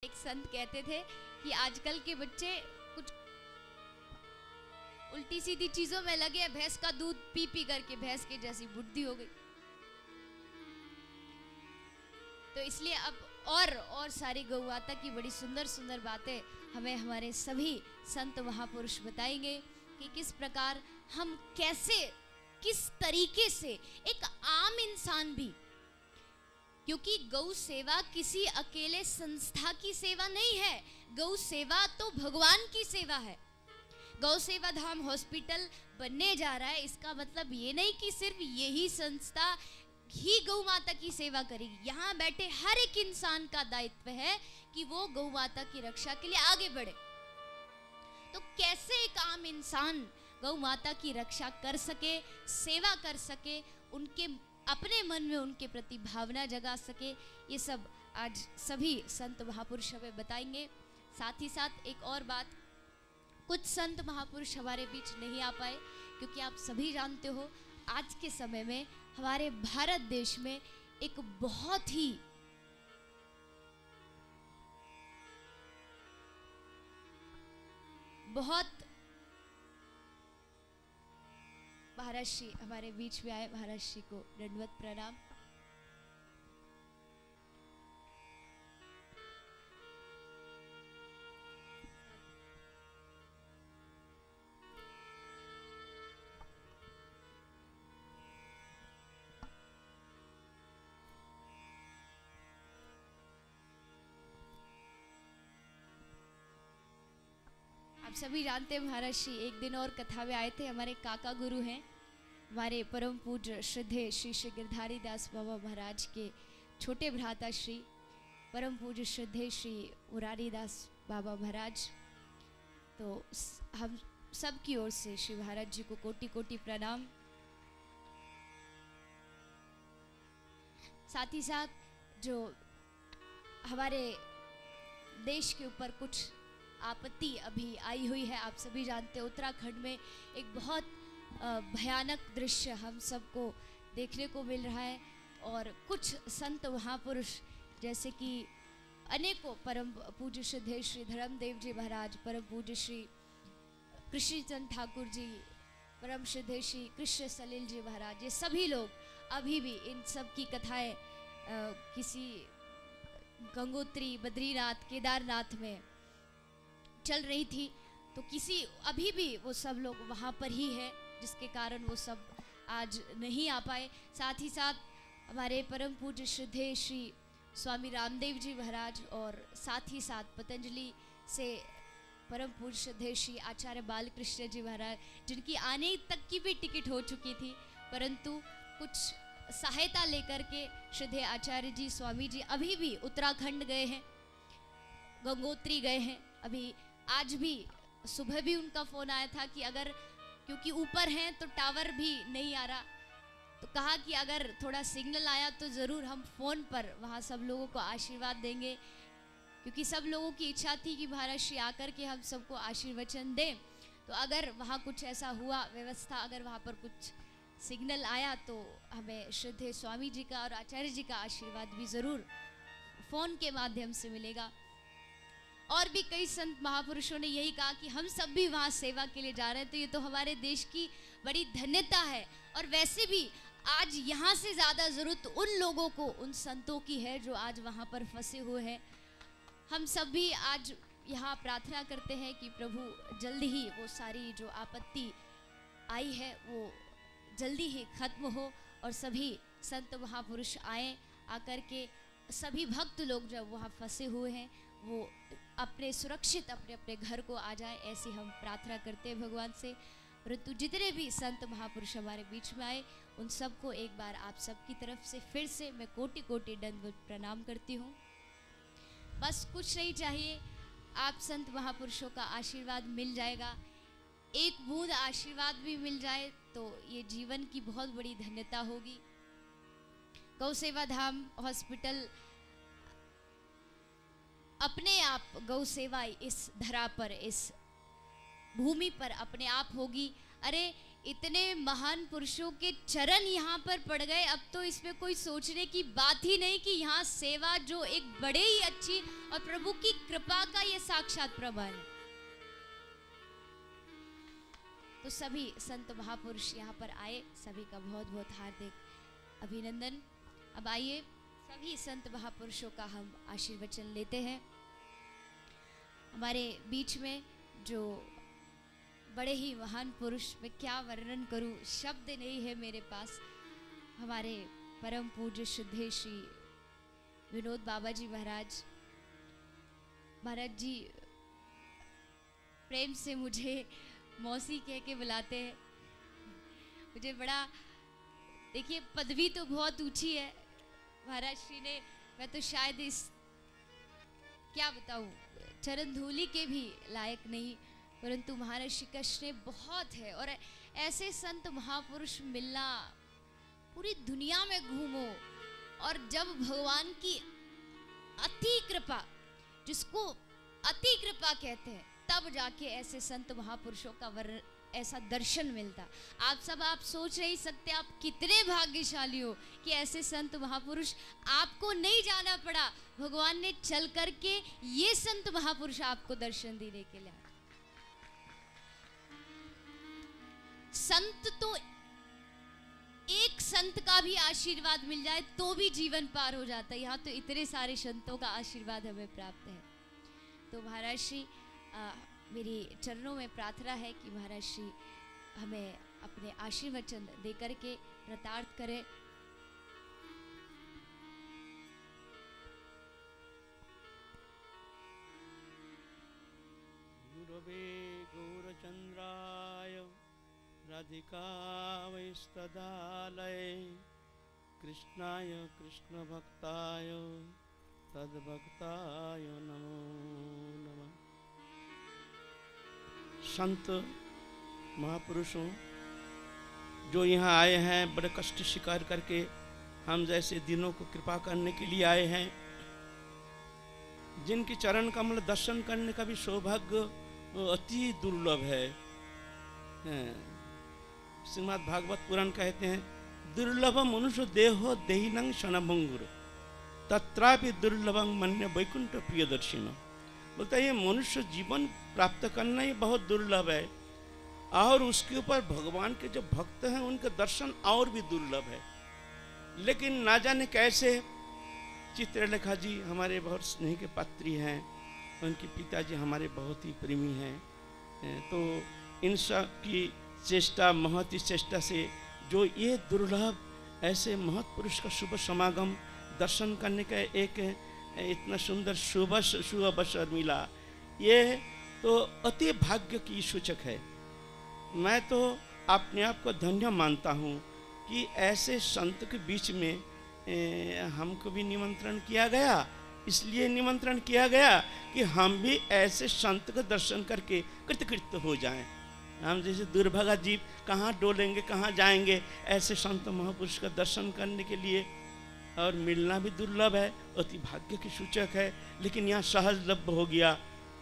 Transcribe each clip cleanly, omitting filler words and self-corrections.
एक संत कहते थे कि आजकल के बच्चे कुछ उल्टी सीधी चीजों में लगे, भैंस का दूध पी पी करके भैंस के जैसी बुद्धि हो गई। तो इसलिए अब और सारी गौ माता की बड़ी सुंदर सुंदर बातें हमें हमारे सभी संत महापुरुष बताएंगे कि किस प्रकार हम कैसे, किस तरीके से एक आम इंसान भी, क्योंकि गौ सेवा किसी अकेले संस्था की सेवा नहीं है, गौ सेवा तो भगवान की सेवा है। गौ सेवा धाम हॉस्पिटल बनने जा रहा है, इसका मतलब ये नहीं कि सिर्फ यही संस्था ही गौ माता की सेवा करेगी। यहाँ बैठे हर एक इंसान का दायित्व है कि वो गौ माता की रक्षा के लिए आगे बढ़े। तो कैसे एक आम इंसान गौ माता की रक्षा कर सके, सेवा कर सके, उनके अपने मन में उनके प्रति भावना जगा सके, ये सब आज सभी संत महापुरुष हमें बताएंगे। साथ ही साथ एक और बात, कुछ संत महापुरुष हमारे बीच नहीं आ पाए क्योंकि आप सभी जानते हो आज के समय में हमारे भारत देश में एक बहुत ही महाराज श्री हमारे बीच में आए, महाराज श्री को दंडवत प्रणाम। आप सभी जानते हैं महाराज श्री एक दिन और कथा में आए थे। हमारे काका गुरु हैं, हमारे परम पूज्य श्रद्धेय श्री श्री गिरधारी दास बाबा महाराज के छोटे भ्राता श्री परम पूज्य श्रद्धेय श्री मुरारी दास बाबा महाराज। तो हम सब की ओर से श्री महाराज जी को कोटि कोटि प्रणाम। साथ ही साथ जो हमारे देश के ऊपर कुछ आपत्ति अभी आई हुई है, आप सभी जानते हैं उत्तराखंड में एक बहुत भयानक दृश्य हम सबको देखने को मिल रहा है। और कुछ संत महापुरुष जैसे कि अनेकों परम पूज्य श्रद्धेय श्री धर्मदेव जी महाराज, परम पूज्य श्री कृष्णचंद ठाकुर जी, परम श्रद्धेय श्री कृष्ण सलील जी महाराज, ये सभी लोग अभी भी इन सब की कथाएं किसी गंगोत्री, बद्रीनाथ, केदारनाथ में चल रही थी। तो किसी अभी भी वो सब लोग वहाँ पर ही है, जिसके कारण वो सब आज नहीं आ पाए। साथ ही साथ हमारे परम पूज्य श्रद्धेय श्री स्वामी रामदेव जी महाराज और साथ ही साथ पतंजलि से परम पूज्य श्रद्धेय श्री आचार्य बालकृष्ण जी महाराज, जिनकी आने तक की भी टिकट हो चुकी थी, परंतु कुछ सहायता लेकर के श्रद्धेय आचार्य जी स्वामी जी अभी भी उत्तराखंड गए हैं, गंगोत्री गए हैं। अभी आज भी सुबह भी उनका फ़ोन आया था कि अगर, क्योंकि ऊपर हैं तो टावर भी नहीं आ रहा, तो कहा कि अगर थोड़ा सिग्नल आया तो ज़रूर हम फ़ोन पर वहाँ सब लोगों को आशीर्वाद देंगे, क्योंकि सब लोगों की इच्छा थी कि महाराज श्री आकर के हम सबको आशीर्वचन दें। तो अगर वहाँ कुछ ऐसा हुआ व्यवस्था, अगर वहाँ पर कुछ सिग्नल आया तो हमें श्रद्धेय स्वामी जी का और आचार्य जी का आशीर्वाद भी ज़रूर फ़ोन के माध्यम से मिलेगा। और भी कई संत महापुरुषों ने यही कहा कि हम सब भी वहाँ सेवा के लिए जा रहे हैं, तो ये तो हमारे देश की बड़ी धन्यता है। और वैसे भी आज यहाँ से ज़्यादा ज़रूरत उन लोगों को, उन संतों की है जो आज वहाँ पर फंसे हुए हैं। हम सब भी आज यहाँ प्रार्थना करते हैं कि प्रभु जल्दी ही वो सारी जो आपत्ति आई है वो जल्दी ही खत्म हो और सभी संत महापुरुष आए, आकर के सभी भक्त लोग जब वहाँ फंसे हुए हैं वो अपने सुरक्षित अपने अपने घर को आ जाए, ऐसी हम प्रार्थना करते हैं भगवान से। परंतु जितने भी संत महापुरुष हमारे बीच में आए उन सबको एक बार आप सबकी तरफ से फिर से मैं कोटि कोटि दंडवत प्रणाम करती हूँ। बस कुछ नहीं चाहिए, आप संत महापुरुषों का आशीर्वाद मिल जाएगा। एक बूंद आशीर्वाद भी मिल जाए तो ये जीवन की बहुत बड़ी धन्यता होगी। गौ सेवा धाम हॉस्पिटल अपने आप, गौ सेवा इस धरा पर, इस भूमि पर अपने आप होगी। अरे इतने महान पुरुषों के चरण यहाँ पर पड़ गए, अब तो इसमें कोई सोचने की बात ही नहीं कि यहाँ सेवा जो एक बड़े ही अच्छी और प्रभु की कृपा का ये साक्षात प्रमाण है। तो सभी संत महापुरुष यहाँ पर आए, सभी का बहुत बहुत हार्दिक अभिनंदन। अब आइए सभी संत महापुरुषों का हम आशीर्वचन लेते हैं। हमारे बीच में जो बड़े ही महान पुरुष, मैं क्या वर्णन करूं, शब्द नहीं है मेरे पास, हमारे परम पूज्य शुद्धे श्री विनोद बाबा जी महाराज जी प्रेम से मुझे मौसी कह के बुलाते हैं। मुझे बड़ा, देखिए पदवी तो बहुत ऊंची है महाराज श्री ने, मैं तो शायद इस क्या बताऊं चरण धूलि के भी लायक नहीं, परंतु महाराज श्री का स्नेह बहुत है। और ऐसे संत महापुरुष मिलना, पूरी दुनिया में घूमो और जब भगवान की अति कृपा, जिसको अति कृपा कहते हैं, तब जाके ऐसे संत महापुरुषों का ऐसा दर्शन मिलता। आप सब आप सोच नहीं सकते आप कितने भाग्यशाली हो कि ऐसे संत महापुरुष आपको नहीं जाना पड़ा, भगवान ने चल करके ये संत महापुरुष आपको दर्शन देने के लिए। संत तो एक संत का भी आशीर्वाद मिल जाए तो भी जीवन पार हो जाता है, यहाँ तो इतने सारे संतों का आशीर्वाद हमें प्राप्त है। तो महाराज श्री मेरी चरणों में प्रार्थना है कि महाराज श्री हमें अपने आशीर्वचन देकर के कृतार्थ करें। गुरवे गौरचंद्राय राधिकावै तदालये कृष्णाय कृष्ण भक्ताय तद्भक्ताय नमो नमः। संत महापुरुषों जो यहाँ आए हैं, बड़े कष्ट स्वीकार करके हम जैसे दिनों को कृपा करने के लिए आए हैं, जिनके चरण कमल दर्शन करने का भी सौभाग्य अति दुर्लभ है। श्रीमद् भागवत पुराण कहते हैं, दुर्लभ मनुष्य देहो देहिनं क्षणभंगुर तत्रापि दुर्लभं मन्य वैकुंठ प्रियदर्शिन। बोलता है ये मनुष्य जीवन प्राप्त करना ही बहुत दुर्लभ है, और उसके ऊपर भगवान के जो भक्त हैं उनके दर्शन और भी दुर्लभ है। लेकिन ना जाने कैसे चित्रलेखा जी हमारे बहुत स्नेह के पात्री हैं, उनके पिताजी हमारे बहुत ही प्रेमी हैं। तो इन सब की चेष्टा, महती चेष्टा से जो ये दुर्लभ ऐसे महत् पुरुष का शुभ समागम दर्शन करने का एक इतना सुंदर शुभ अवसर मिला, ये तो अति भाग्य की सूचक है। मैं तो अपने आप को धन्य मानता हूँ कि ऐसे संत के बीच में हमको भी निमंत्रण किया गया। इसलिए निमंत्रण किया गया कि हम भी ऐसे संत का दर्शन करके कृतकृत्य हो जाएं। हम जैसे दुर्भागा जीव कहाँ डोलेंगे, कहाँ जाएंगे ऐसे संत महापुरुष का दर्शन करने के लिए, और मिलना भी दुर्लभ है, अति भाग्य की सूचक है। लेकिन यहाँ सहजलभ्य हो गया।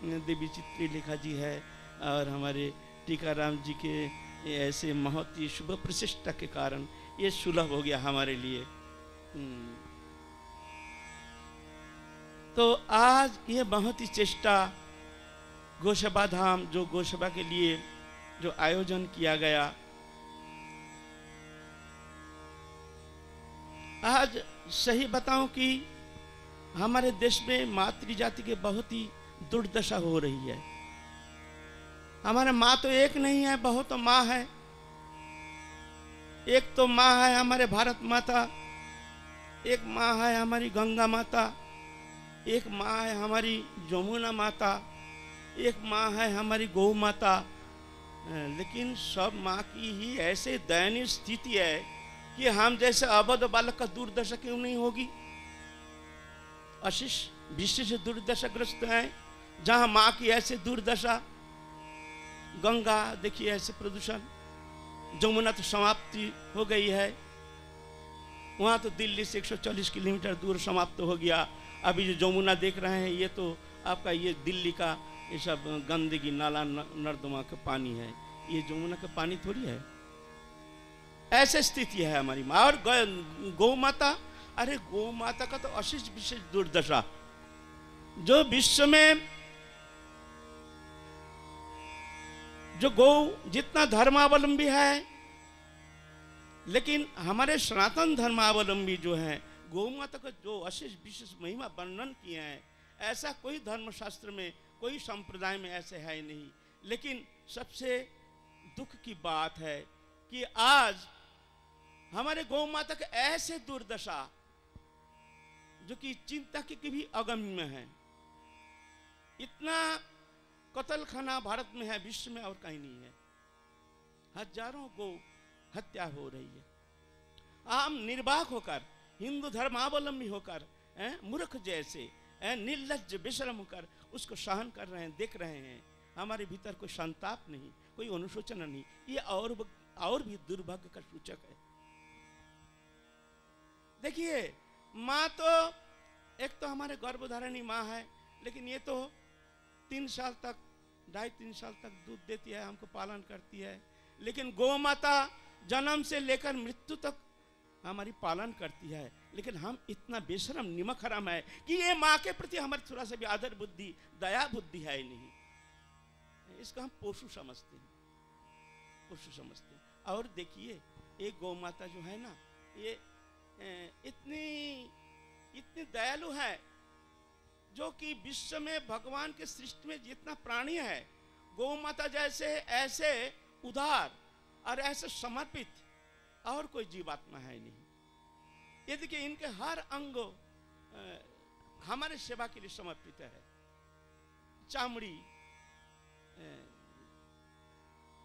देवी चित्रलेखा जी है और हमारे टीकाराम जी के ऐसे महत ही शुभ प्रचेष्टा के कारण ये सुलभ हो गया हमारे लिए। तो आज ये बहुत ही चेष्टा गौसभा धाम, जो गौसभा के लिए जो आयोजन किया गया, आज सही बताऊं कि हमारे देश में मातृ जाति की बहुत ही दुर्दशा हो रही है। हमारे माँ तो एक नहीं है, बहुत माँ है। एक तो माँ है हमारे भारत माता, एक माँ है हमारी गंगा माता, एक माँ है हमारी जमुना माता, एक माँ है हमारी गौ माता। लेकिन सब माँ की ही ऐसे दयनीय स्थिति है कि हम जैसे अबध बालक का दुर्दशा क्यों नहीं होगी। आशीष विशेष दुर्दशाग्रस्त हैं, जहाँ माँ की ऐसे दुर्दशा। गंगा देखिए ऐसे प्रदूषण, जमुना तो समाप्ति हो गई है, वहाँ तो दिल्ली से 140 किलोमीटर दूर समाप्त हो गया। अभी जो जमुना देख रहे हैं ये तो आपका ये दिल्ली का ये सब गंदगी, नाला नर्दमा का पानी है। ये जमुना का पानी थोड़ी है, ऐसे स्थिति है हमारी माँ। और गौ माता, अरे गौ माता का तो अशिष्ट विशेष दुर्दशा, जो विश्व में जो गौ जितना धर्मावलंबी है, लेकिन हमारे सनातन धर्मावलंबी जो है गौ माता का जो अशेष विशेष महिमा वर्णन किए हैं, ऐसा कोई धर्मशास्त्र में कोई संप्रदाय में ऐसे है नहीं। लेकिन सबसे दुख की बात है कि आज हमारे गौ माता के ऐसे दुर्दशा जो कि चिंता के भी अगम्य है। इतना कत्ल खाना भारत में है, विश्व में और कहीं नहीं है। हजारों गौ हत्या हो रही है। हम निर्वाक होकर, हिंदू धर्मावलंबी होकर, मूर्ख जैसे निर्लज्ज बेशरम होकर उसको सहन कर रहे हैं, देख रहे हैं। हमारे भीतर कोई संताप नहीं, कोई अनुशोचना नहीं। ये और भी दुर्भाग्य का सूचक है। देखिए, माँ तो एक तो हमारे गर्भधारिणी माँ है, लेकिन ये तो 3 साल तक, 2.5-3 साल तक दूध देती है, हमको पालन करती है। लेकिन गौ माता जन्म से लेकर मृत्यु तक हमारी पालन करती है। लेकिन हम इतना बेशरम निमक हराम है कि ये माँ के प्रति हमारे थोड़ा सा भी आदर बुद्धि, दया बुद्धि है ही नहीं। इसको हम पशु समझते हैं, पशु समझते हैं। और देखिए, एक गौ माता जो है ना, ये इतनी दयालु है, जो कि विश्व में भगवान के सृष्टि में जितना प्राणी है, गौ माता जैसे ऐसे उदार और ऐसे समर्पित और कोई जीवात्मा है नहीं। ये देखिए, इनके हर अंग हमारे सेवा के लिए समर्पित है। चामड़ी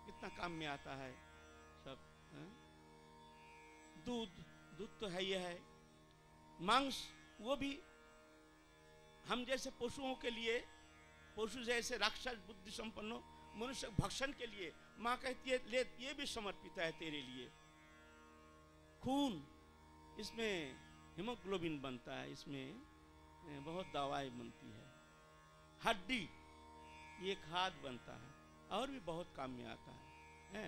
कितना काम में आता है सब। दूध तो है, ये है। मांस, वो भी हम जैसे पशुओं के लिए, पशु जैसे राक्षस बुद्धि संपन्न मनुष्य भक्षण के लिए माँ कहती है, ले ये भी समर्पित है तेरे लिए। खून, इसमें हीमोग्लोबिन बनता है, इसमें बहुत दवाई बनती है। हड्डी, ये खाद बनता है और भी बहुत काम में आता है।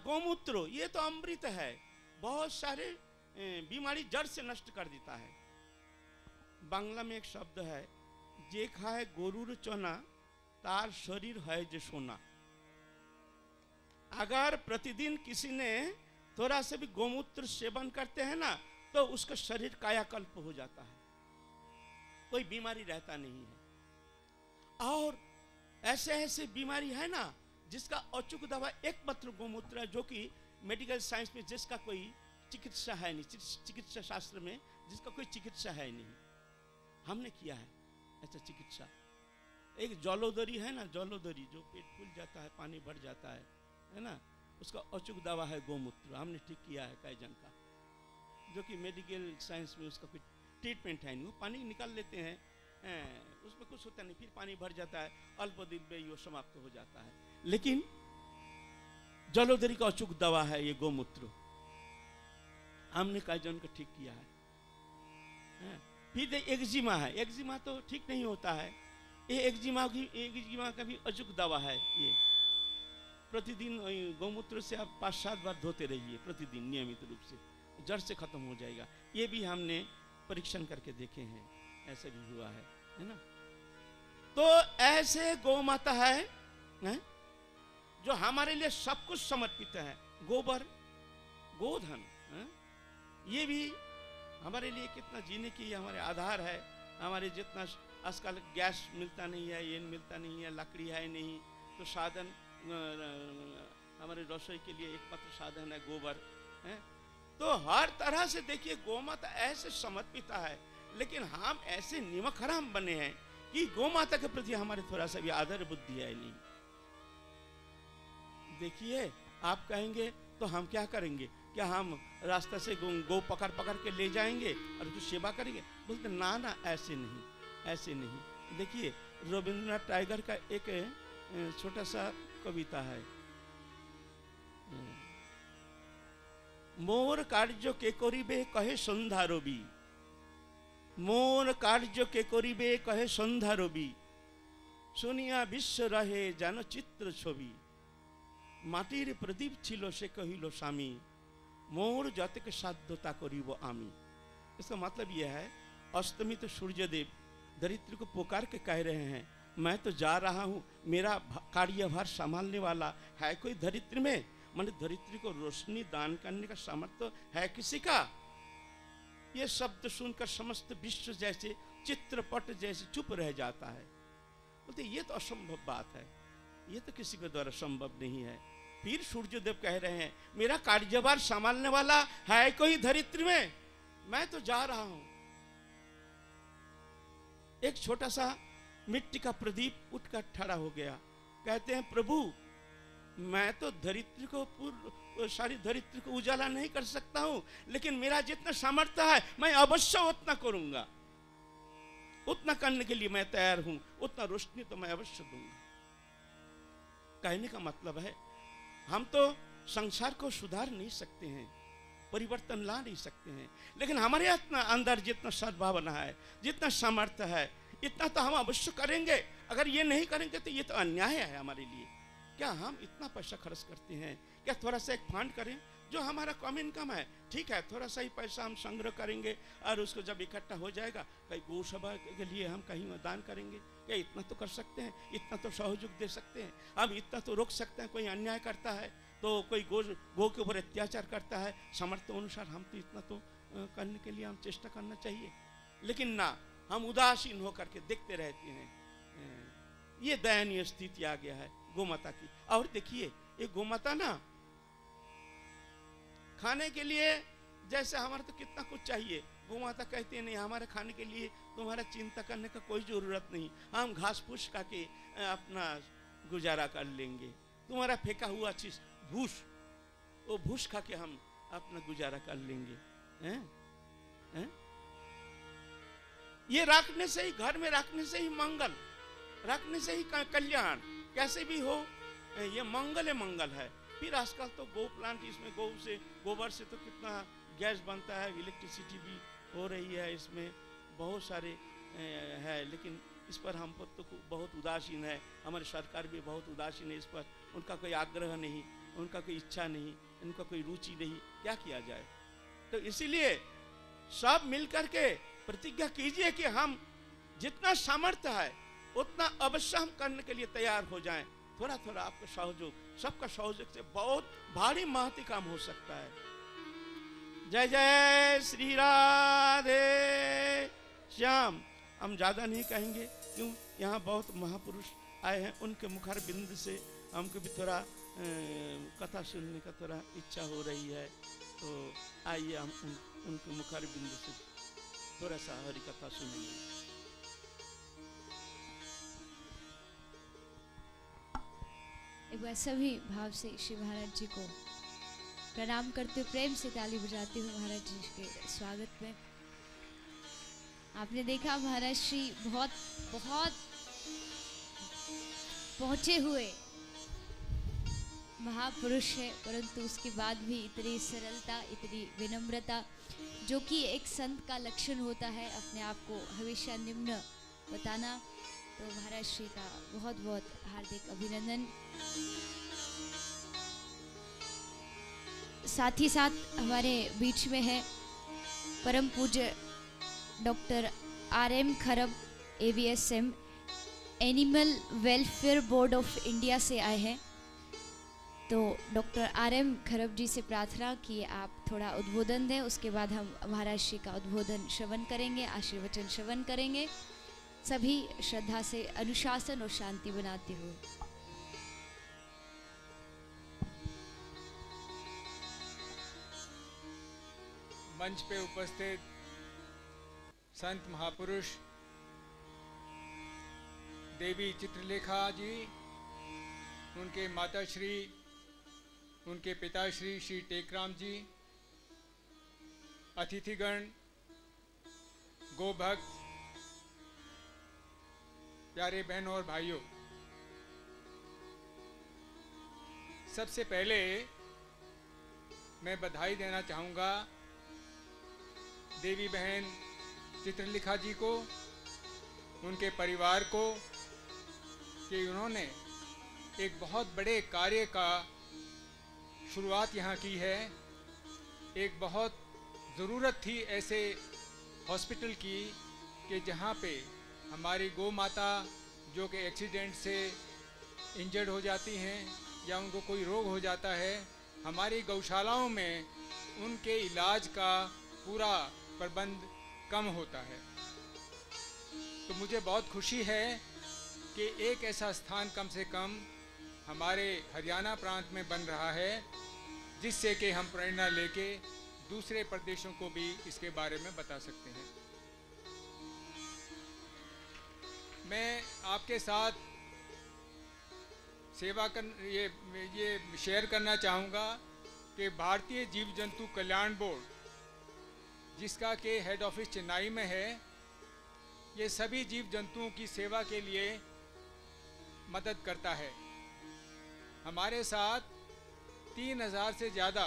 गौमूत्र, ये तो अमृत है, बहुत सारे बीमारी जड़ से नष्ट कर देता है। बांग्ला में एक शब्द है, जे खाए गोरुर चना तार शरीर है जे सोना। अगर प्रतिदिन किसी ने थोड़ा से भी गौमूत्र सेवन करते हैं ना, तो उसका शरीर कायाकल्प हो जाता है, कोई बीमारी रहता नहीं है। और ऐसे ऐसे बीमारी है ना जिसका अचूक दवा एकमात्र गौमूत्र है, जो कि मेडिकल साइंस में जिसका कोई चिकित्सा है नहीं, चिकित्सा शास्त्र में जिसका कोई चिकित्सा है नहीं। हमने किया है ऐसा चिकित्सा। एक जलोदरी है ना, जलोदरी जो पेट फूल जाता है, पानी भर जाता है ना, उसका अचूक दवा है गौमूत्र। हमने ठीक किया है कई जन का, जो कि मेडिकल साइंस में उसका कोई ट्रीटमेंट है नहीं। वो पानी निकाल लेते हैं, उसमें कुछ होता नहीं, फिर पानी भर जाता है, अल्प दिन में वो समाप्त हो जाता है। लेकिन जलोदरी का अचूक दवा है ये गौमूत्र। हमने कई जन को ठीक किया है। फिर एक्जिमा है, एक्जिमा तो ठीक नहीं होता है, ये एक्जिमा का भी अचूक दवा है। ये प्रतिदिन गौमूत्र से आप 5-7 बार धोते रहिए प्रतिदिन नियमित रूप से, जड़ से खत्म हो जाएगा। ये भी हमने परीक्षण करके देखे हैं, ऐसे भी हुआ है ना। तो ऐसे गौ माता है जो हमारे लिए सब कुछ समर्पित है। गोबर, गोधन, ये भी हमारे लिए कितना जीने की हमारे आधार है। हमारे जितना आजकल गैस मिलता नहीं है, ये मिलता नहीं है, लकड़ी है नहीं, तो साधन हमारे रसोई के लिए एकमात्र साधन है गोबर है। तो हर तरह से देखिए गौ माता ऐसे समर्पित है, लेकिन हम ऐसे निमक हराम बने हैं कि गौ माता के प्रति हमारे थोड़ा सा भी आदर बुद्धि है नहीं। देखिए, आप कहेंगे तो हम क्या करेंगे? क्या हम रास्ता से गौ पकड़ पकड़ के ले जाएंगे और उसकी सेवा करेंगे? बोलते ना ना, ऐसे नहीं, ऐसे नहीं। देखिए, रविंद्रनाथ टैगोर का एक छोटा सा कविता है, मोर कार्य के करिबे कहे सन्ध्या रवि, मोर कार्य के करिबे कहे सन्ध्या रवि, सुनिया विश्व रहे जान चित्र छवि, माटिर प्रदीप छिलो से कहिलो स्वामी, मोर जतक साध्यता करीब आमी। इसका मतलब यह है, अस्तमित सूर्यदेव धरित्री को पुकार के कह रहे हैं, मैं तो जा रहा हूँ, मेरा कार्यभार संभालने वाला है कोई धरित्री में? माने धरित्री को रोशनी दान करने का सामर्थ्य है किसी का? ये शब्द सुनकर समस्त विश्व जैसे चित्रपट जैसे चुप रह जाता है। बोलते ये तो असंभव बात है, ये तो किसी के द्वारा संभव नहीं है। फिर सूर्यदेव कह रहे हैं, मेरा कार्यभार संभालने वाला है कोई धरित्री में? मैं तो जा रहा हूं। एक छोटा सा मिट्टी का प्रदीप उठकर खड़ा हो गया। कहते हैं, प्रभु मैं तो धरित्री को सारी धरित्री को उजाला नहीं कर सकता हूं, लेकिन मेरा जितना सामर्थ्य है मैं अवश्य उतना करूंगा। उतना करने के लिए मैं तैयार हूं, उतना रोशनी तो मैं अवश्य दूंगा। कहने का मतलब है, हम तो संसार को सुधार नहीं सकते हैं, परिवर्तन ला नहीं सकते हैं, लेकिन हमारे अंदर जितना सद्भावना है, जितना सामर्थ्य है, इतना तो हम अवश्य करेंगे। अगर ये नहीं करेंगे तो ये तो अन्याय है हमारे लिए। क्या हम इतना पैसा खर्च करते हैं? क्या थोड़ा सा एक फंड करें जो हमारा कम इनकम है, ठीक है, थोड़ा सा ही पैसा हम संग्रह करेंगे और उसको जब इकट्ठा हो जाएगा कहीं गौसभा के लिए हम कहीं दान करेंगे। क्या इतना तो कर सकते हैं? इतना तो सहयोग दे सकते हैं, हम इतना तो रोक सकते हैं। कोई अन्याय करता है तो कोई गो के ऊपर अत्याचार करता है, सामर्थ्य अनुसार हम तो इतना तो करने के लिए हम चेष्टा करना चाहिए। लेकिन ना, हम उदासीन होकर के देखते रहते हैं। ये दयनीय स्थिति आ गया है गोमाता की। और देखिए, ये गोमाता ना खाने के लिए जैसे हमारे तो कितना कुछ चाहिए, गोमाता कहते हैं नहीं, हमारे खाने के लिए तुम्हारा चिंता करने का कोई जरूरत नहीं, हम घास फूस खा के अपना गुजारा कर लेंगे। तुम्हारा फेंका हुआ चीज भूस, वो भूस खा के हम अपना गुजारा कर लेंगे। हैं? हैं? ये रखने से ही, घर में रखने से ही मंगल, रखने से ही कल्याण, कैसे भी हो ये मंगल है, मंगल है। फिर आजकल तो गो प्लांट, इसमें गोबर से तो कितना गैस बनता है, इलेक्ट्रिसिटी भी हो रही है, इसमें बहुत सारे है, लेकिन इस पर हम तो बहुत उदासीन है, हमारी सरकार भी बहुत उदासीन है इस पर। उनका कोई आग्रह नहीं, उनका कोई इच्छा नहीं, उनका कोई रुचि नहीं, क्या किया जाए? तो इसीलिए सब मिलकर के प्रतिज्ञा कीजिए कि हम जितना सामर्थ्य है उतना अवश्य हम करने के लिए तैयार हो जाएं। थोड़ा थोड़ा आपका सहयोग, सबका सहयोग से बहुत भारी महती काम हो सकता है। जय जय श्री राधे श्याम। हम ज़्यादा नहीं कहेंगे, क्यों यहाँ बहुत महापुरुष आए हैं, उनके मुखार बिंद से हमको भी थोड़ा कथा सुनने का थोड़ा इच्छा हो रही है। तो आइए हम उनके मुखार बिंद से थोड़ा सा हरि कथा सुनेंगे। एक बार सभी भाव से श्री महाराज जी को प्रणाम करते हुए, प्रेम से ताली बजाते हुए महाराज जी के स्वागत में। आपने देखा महाराज श्री बहुत बहुत पहुंचे हुए महापुरुष है, परंतु उसके बाद भी इतनी सरलता, इतनी विनम्रता, जो कि एक संत का लक्षण होता है, अपने आप को हमेशा निम्न बताना। तो महाराज श्री का बहुत बहुत हार्दिक अभिनंदन। साथ ही साथ हमारे बीच में है परम पूज्य डॉक्टर RM खरब, AVSM animal welfare board of India से आए हैं। तो डॉक्टर RM खरब जी से प्रार्थना कि आप थोड़ा उद्बोधन दें, उसके बाद हम महाराज श्री का उद्बोधन श्रवण करेंगे, आशीर्वचन श्रवण करेंगे, सभी श्रद्धा से अनुशासन और शांति बनाते हुए। मंच पे उपस्थित संत महापुरुष देवी चित्रलेखा जी, उनके माताश्री, उनके पिताश्री श्री टेकराम जी, अतिथिगण, गोभक्त, प्यारे बहनों और भाइयों, सबसे पहले मैं बधाई देना चाहूँगा देवी बहन चित्रलेखा जी को, उनके परिवार को, कि उन्होंने एक बहुत बड़े कार्य का शुरुआत यहाँ की है, एक बहुत ज़रूरत थी ऐसे हॉस्पिटल की कि जहाँ पे हमारी गौ माता जो कि एक्सीडेंट से इंजर्ड हो जाती हैं या उनको कोई रोग हो जाता है, हमारी गौशालाओं में उनके इलाज का पूरा प्रबंध कम होता है। तो मुझे बहुत खुशी है कि एक ऐसा स्थान कम से कम हमारे हरियाणा प्रांत में बन रहा है, जिससे कि हम प्रेरणा लेके दूसरे प्रदेशों को भी इसके बारे में बता सकते हैं। मैं आपके साथ ये शेयर करना चाहूँगा कि भारतीय जीव जंतु कल्याण बोर्ड, जिसका कि हेड ऑफिस चेन्नई में है, ये सभी जीव जंतुओं की सेवा के लिए मदद करता है। हमारे साथ 3000 से ज़्यादा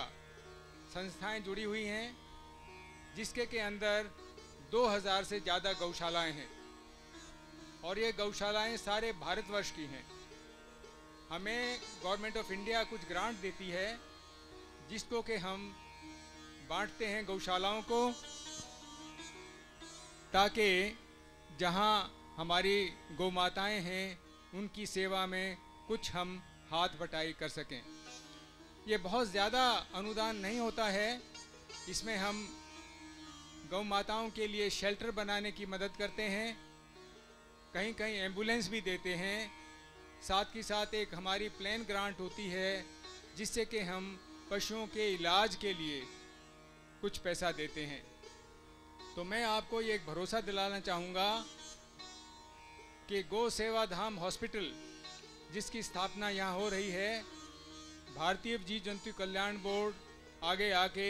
संस्थाएं जुड़ी हुई हैं, जिसके के अंदर 2000 से ज़्यादा गौशालाएं हैं और ये गौशालाएं सारे भारतवर्ष की हैं। हमें गवर्नमेंट ऑफ इंडिया कुछ ग्रांट देती है, जिसको कि हम बांटते हैं गौशालाओं को, ताकि जहां हमारी गौ माताएं हैं उनकी सेवा में कुछ हम हाथ बटाई कर सकें। ये बहुत ज़्यादा अनुदान नहीं होता है, इसमें हम गौ माताओं के लिए शेल्टर बनाने की मदद करते हैं, कहीं कहीं एम्बुलेंस भी देते हैं, साथ ही साथ एक हमारी प्लेन ग्रांट होती है, जिससे कि हम पशुओं के इलाज के लिए कुछ पैसा देते हैं। तो मैं आपको ये एक भरोसा दिलाना चाहूँगा कि गौ सेवा धाम हॉस्पिटल, जिसकी स्थापना यहाँ हो रही है, भारतीय जीव जंतु कल्याण बोर्ड आगे आके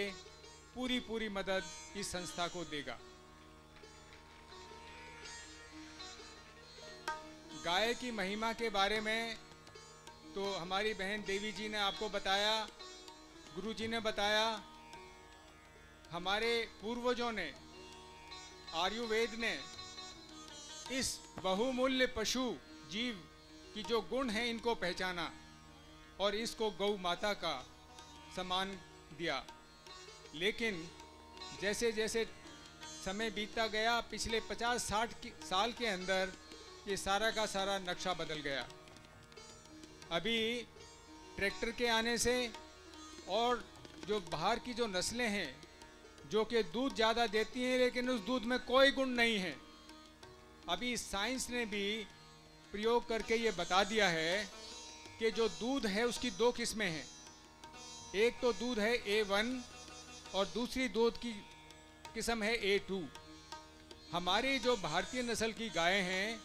पूरी मदद इस संस्था को देगा। गाय की महिमा के बारे में तो हमारी बहन देवी जी ने आपको बताया, गुरु जी ने बताया। हमारे पूर्वजों ने, आयुर्वेद ने इस बहुमूल्य पशु जीव की जो गुण हैं इनको पहचाना और इसको गौ माता का सम्मान दिया। लेकिन जैसे जैसे समय बीतता गया, पिछले 50-60 साल के अंदर ये सारा का सारा नक्शा बदल गया। अभी ट्रैक्टर के आने से और जो बाहर की जो नस्लें हैं जो कि दूध ज़्यादा देती हैं, लेकिन उस दूध में कोई गुण नहीं है, अभी साइंस ने भी प्रयोग करके ये बता दिया है कि जो दूध है उसकी 2 किस्में हैं। एक तो दूध है A1 और दूसरी दूध की किस्म है A2। हमारी जो भारतीय नस्ल की गायें हैं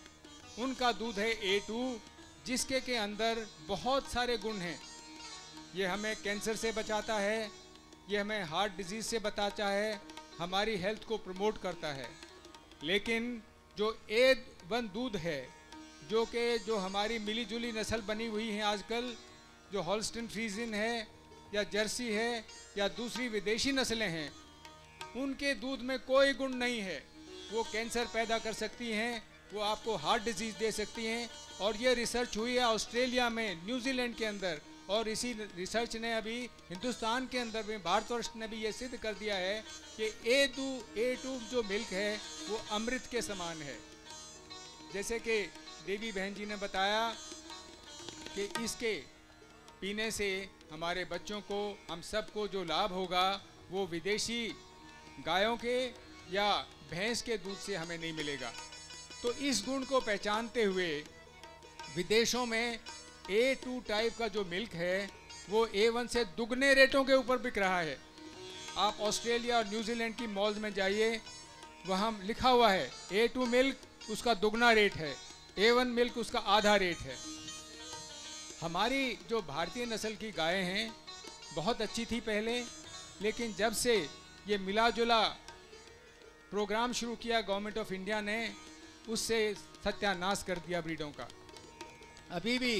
उनका दूध है A2, जिसके के अंदर बहुत सारे गुण हैं। ये हमें कैंसर से बचाता है, ये हमें हार्ट डिजीज़ से बचाता है, हमारी हेल्थ को प्रमोट करता है। लेकिन जो A1 दूध है, जो हमारी मिली जुली नस्ल बनी हुई है आजकल, जो हॉल्स्टीन फ्रीजियन है या जर्सी है या दूसरी विदेशी नस्लें हैं, उनके दूध में कोई गुण नहीं है। वो कैंसर पैदा कर सकती हैं, वो आपको हार्ट डिजीज़ दे सकती हैं। और ये रिसर्च हुई है ऑस्ट्रेलिया में, न्यूजीलैंड के अंदर, और इसी रिसर्च ने अभी हिंदुस्तान के अंदर में, भारतवर्ष ने भी ये सिद्ध कर दिया है कि A2 जो मिल्क है वो अमृत के समान है। जैसे कि देवी बहन जी ने बताया कि इसके पीने से हमारे बच्चों को, हम सबको जो लाभ होगा वो विदेशी गायों के या भैंस के दूध से हमें नहीं मिलेगा। तो इस गुण को पहचानते हुए विदेशों में A2 टाइप का जो मिल्क है वो A1 से दुगने रेटों के ऊपर बिक रहा है। आप ऑस्ट्रेलिया और न्यूजीलैंड की मॉल्स में जाइए, वहाँ लिखा हुआ है A2 मिल्क उसका दुगना रेट है, A1 मिल्क उसका आधा रेट है। हमारी जो भारतीय नस्ल की गायें हैं बहुत अच्छी थी पहले, लेकिन जब से ये मिला जुला प्रोग्राम शुरू किया गवर्नमेंट ऑफ इंडिया ने, उससे सत्यानाश कर दिया ब्रीडों का। अभी भी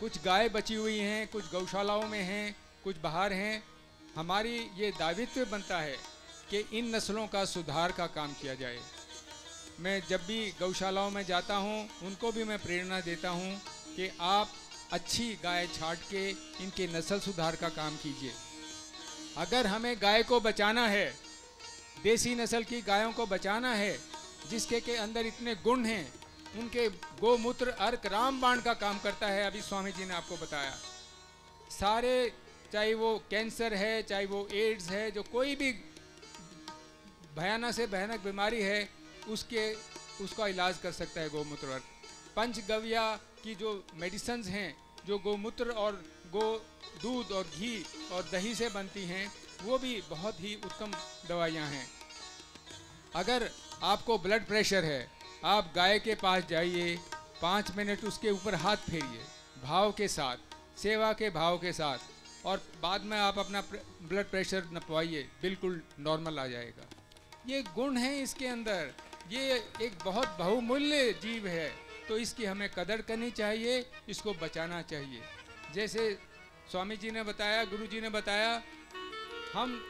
कुछ गाय बची हुई हैं, कुछ गौशालाओं में हैं, कुछ बाहर हैं। हमारी ये दायित्व बनता है कि इन नस्लों का सुधार का काम किया जाए। मैं जब भी गौशालाओं में जाता हूँ उनको भी मैं प्रेरणा देता हूँ कि आप अच्छी गाय छांट के इनके नस्ल सुधार का काम कीजिए। अगर हमें गाय को बचाना है, देसी नस्ल की गायों को बचाना है, जिसके के अंदर इतने गुण हैं, उनके गोमूत्र अर्क रामबाण का काम करता है। अभी स्वामी जी ने आपको बताया, सारे, चाहे वो कैंसर है, चाहे वो एड्स है, जो कोई भी भयानक से भयानक बीमारी है, उसका इलाज कर सकता है गोमूत्र अर्क। पंचगव्या की जो मेडिसिन्स हैं, जो गोमूत्र और गो दूध और घी और दही से बनती हैं, वो भी बहुत ही उत्तम दवाइयाँ हैं। अगर आपको ब्लड प्रेशर है, आप गाय के पास जाइए, 5 मिनट उसके ऊपर हाथ फेरिए भाव के साथ, सेवा के भाव के साथ, और बाद में आप अपना ब्लड प्रेशर नपवाइए, बिल्कुल नॉर्मल आ जाएगा। ये गुण है इसके अंदर, ये एक बहुत बहुमूल्य जीव है, तो इसकी हमें कदर करनी चाहिए, इसको बचाना चाहिए। जैसे स्वामी जी ने बताया, गुरु जी ने बताया, हम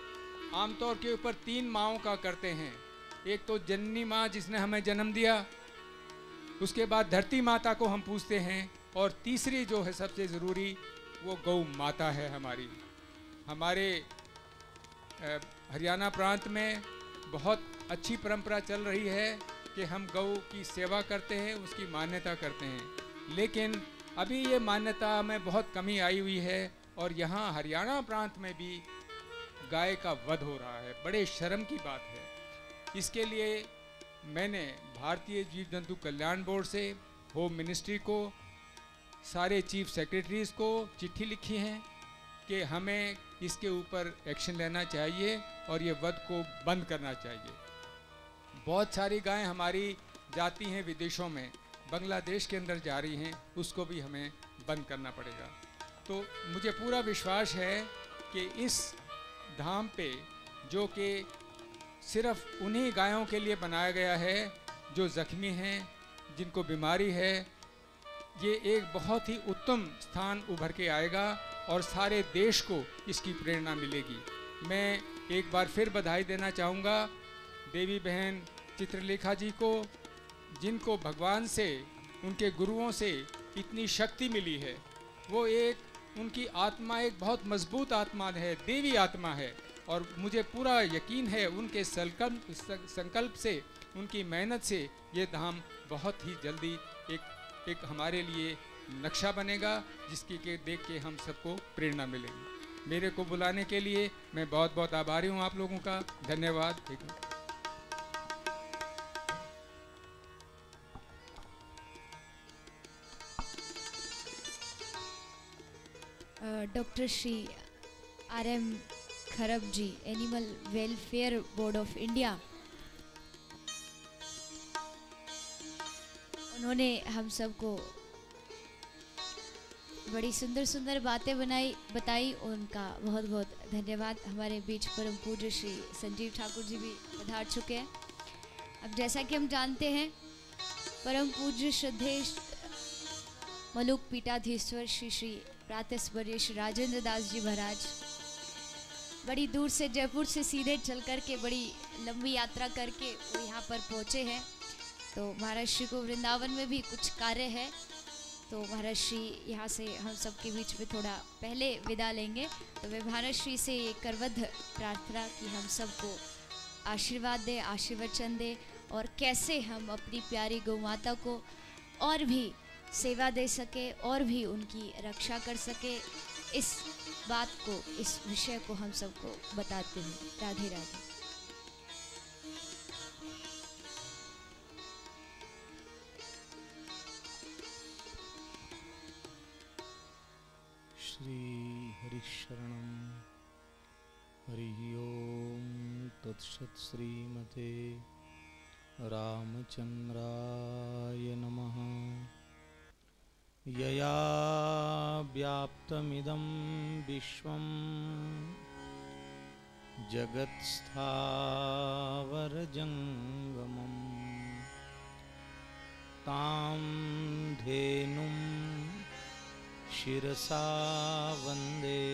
आमतौर के ऊपर 3 माँओं का करते हैं। एक तो जननी माँ जिसने हमें जन्म दिया, उसके बाद धरती माता को हम पूजते हैं, और तीसरी जो है सबसे ज़रूरी, वो गौ माता है हमारी। हमारे हरियाणा प्रांत में बहुत अच्छी परंपरा चल रही है कि हम गौ की सेवा करते हैं, उसकी मान्यता करते हैं। लेकिन अभी ये मान्यता में बहुत कमी आई हुई है, और यहाँ हरियाणा प्रांत में भी गाय का वध हो रहा है। बड़े शर्म की बात है। इसके लिए मैंने भारतीय जीव जंतु कल्याण बोर्ड से, होम मिनिस्ट्री को, सारे चीफ सेक्रेटरीज को चिट्ठी लिखी है कि हमें इसके ऊपर एक्शन लेना चाहिए और ये वध को बंद करना चाहिए। बहुत सारी गायें हमारी जाती हैं विदेशों में, बांग्लादेश के अंदर जा रही हैं, उसको भी हमें बंद करना पड़ेगा। तो मुझे पूरा विश्वास है कि इस धाम पे, जो कि सिर्फ उन्हीं गायों के लिए बनाया गया है जो ज़ख्मी हैं, जिनको बीमारी है, ये एक बहुत ही उत्तम स्थान उभर के आएगा और सारे देश को इसकी प्रेरणा मिलेगी। मैं एक बार फिर बधाई देना चाहूँगा देवी बहन चित्रलेखा जी को, जिनको भगवान से, उनके गुरुओं से इतनी शक्ति मिली है। वो उनकी आत्मा एक बहुत मजबूत आत्मा है, देवी आत्मा है, और मुझे पूरा यकीन है उनके संकल्प से, उनकी मेहनत से ये धाम बहुत ही जल्दी एक हमारे लिए नक्शा बनेगा, जिसकी के देख के हम सबको प्रेरणा मिलेगी। मेरे को बुलाने के लिए मैं बहुत बहुत आभारी हूँ आप लोगों का। धन्यवाद। Doctor Shri RM Kharab ji, animal welfare board of India, उन्होंने हम सबको बड़ी सुंदर सुंदर बातें बताई। उनका बहुत बहुत धन्यवाद। हमारे बीच परम पूज्य श्री संजीव ठाकुर जी भी पधार चुके हैं। अब जैसा कि हम जानते हैं, परम पूज्य श्रद्धेय मलुक पीठाधीश्वर श्री प्रातस्वर्य श्री राजेंद्र दास जी महाराज बड़ी दूर से, जयपुर से सीधे चल कर के, बड़ी लंबी यात्रा करके वो यहाँ पर पहुँचे हैं। तो महाराज श्री को वृंदावन में भी कुछ कार्य है, तो महाराज श्री यहाँ से हम सबके बीच में थोड़ा पहले विदा लेंगे। तो मैं महाराज श्री से ये करवध प्रार्थना कि हम सबको आशीर्वाद दे, आशीर्वचन दे, और कैसे हम अपनी प्यारी गौ माता को और भी सेवा दे सके और भी उनकी रक्षा कर सके, इस बात को, इस विषय को हम सबको बताते हैं। राधे राधे। श्री हरिशरणं हरि ओम तत्सत्। श्रीमते रामचंद्राय नमः। यया व्याप्तमिदं विश्वं जगत्स्थावरजंगमं तां धेनुं शिरसा वन्दे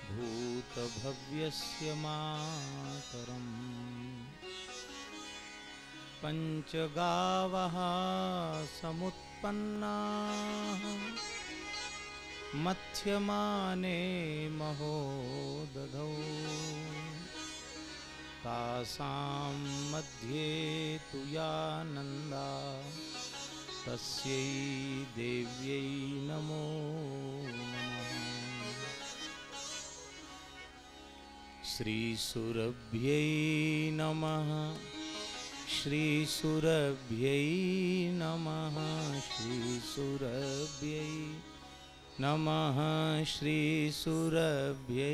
भूतभव्यस्य मातरम्। पञ्चगावः समुत्पन्नाः मथ्यमाने महोदधौ तासां मध्ये तु या नन्दा तस्यै देव्यै नमो नमः। श्रीसुरभ्यै नमः श्रीसुरभ्यै नमः श्रीसुरभ्यै नमः श्रीसुरभ्यै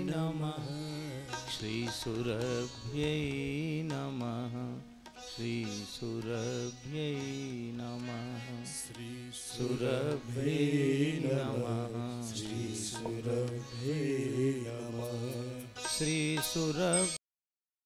नमः श्रीसुरभ्यै नमः श्रीसुरभ्यै नमः श्रीसुरभ्यै नमः श्रीसुरभ्यै नमः श्रीसुर